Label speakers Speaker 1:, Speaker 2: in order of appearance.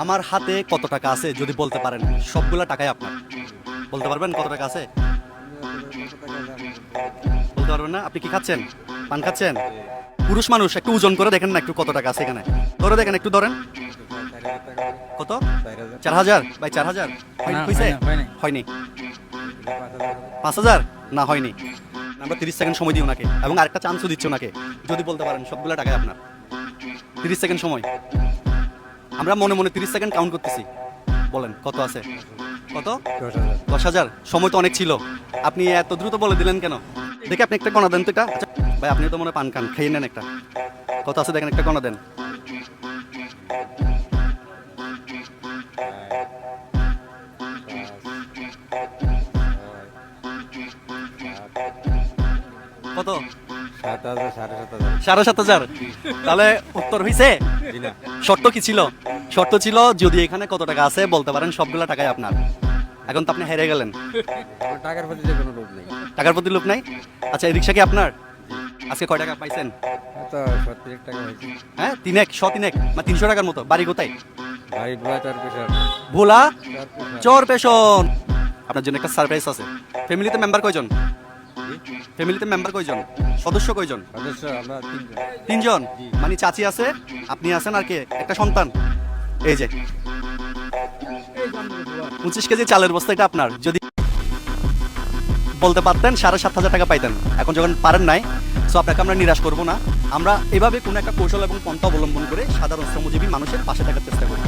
Speaker 1: আমার হাতে কত টাকা আছে যদি বলতে পারেন সবগুলা টাকাই আপনার। বলতে পারবেন কত টাকা আছে? বলতে পারবেন না? আপনি কি খাচ্ছেন? পান খাচ্ছেন? পুরুষ মানুষ, একটু ওজন করে দেখেন না একটু কত টাকা আছে এখানে। ধরে দেখেন, একটু ধরেন। কত? 4,000? ভাই 4,000 হয়েছে? হয়নি। 5,000? না, হয়নি। আমরা 30 সেকেন্ড সময় দিই ওনাকে এবং আরেকটা চান্সও দিচ্ছি ওনাকে, যদি বলতে পারেন সবগুলা টাকাই আপনার। 30 সেকেন্ড সময়। আমরা মনে মনে 30 সেকেন্ড কাউন্ট করতেছি। বলেন কত আছে? কত? 10,000। সময় তো অনেক ছিল, আপনি এত দ্রুত বলে দিলেন কেন? দেখে আপনি একটা কণা দেন তো এটা। আচ্ছা ভাই, আপনি তো মনে হয় পান খান, খেয়ে নেন একটা। কত আছে দেখেন, একটা কণা দেন। কত?
Speaker 2: 7,000, 7,500।
Speaker 1: 7,500? তাহলে উত্তর হয়েছে? শর্ত কি ছিল? শর্ত ছিল যদি এখানে কত টাকা আছে বলতে পারেন সবগুলা টাকাই আপনার। এখন তো আপনি হেরে গেলেন।
Speaker 2: আমার টাকার প্রতি যে কোনো লোভ নেই।
Speaker 1: টাকার প্রতি লোভ নাই? আচ্ছা, এই রিক্সা কি আপনার? আজকে কয় টাকা পাইছেন?
Speaker 2: তো 37 টাকা হয়েছে।
Speaker 1: হ্যাঁ, 3 মানে 300 টাকার মতো। বাড়ি কোথায়?
Speaker 2: ভাই ভোলা 4 পয়সা।
Speaker 1: ভোলা
Speaker 2: 4 পয়সা।
Speaker 1: চর পেশন। আপনার জন্য একটা সারপ্রাইজ আছে। ফ্যামিলিতে মেম্বার কয়জন? ফ্যামিলিতে মেম্বার কয়জন? সদস্য কয়জন?
Speaker 2: সদস্য আমরা 3 জন।
Speaker 1: 3 জন? মানে চাচি আছে, আপনি আছেন, আর কে? একটা সন্তান। এই যে 25 কেজি চালের বস্তা, এটা আপনার। যদি বলতে পারতেন 7,500 টাকা পাইতেন। এখন যখন পারেন নাই, সো আপনাকে আমরা নিরাশ করব না। আমরা এভাবে কোনো একটা কৌশল এবং পন্থা অবলম্বন করে সাধারণ শ্রমজীবী মানুষের পাশে থাকার চেষ্টা করি।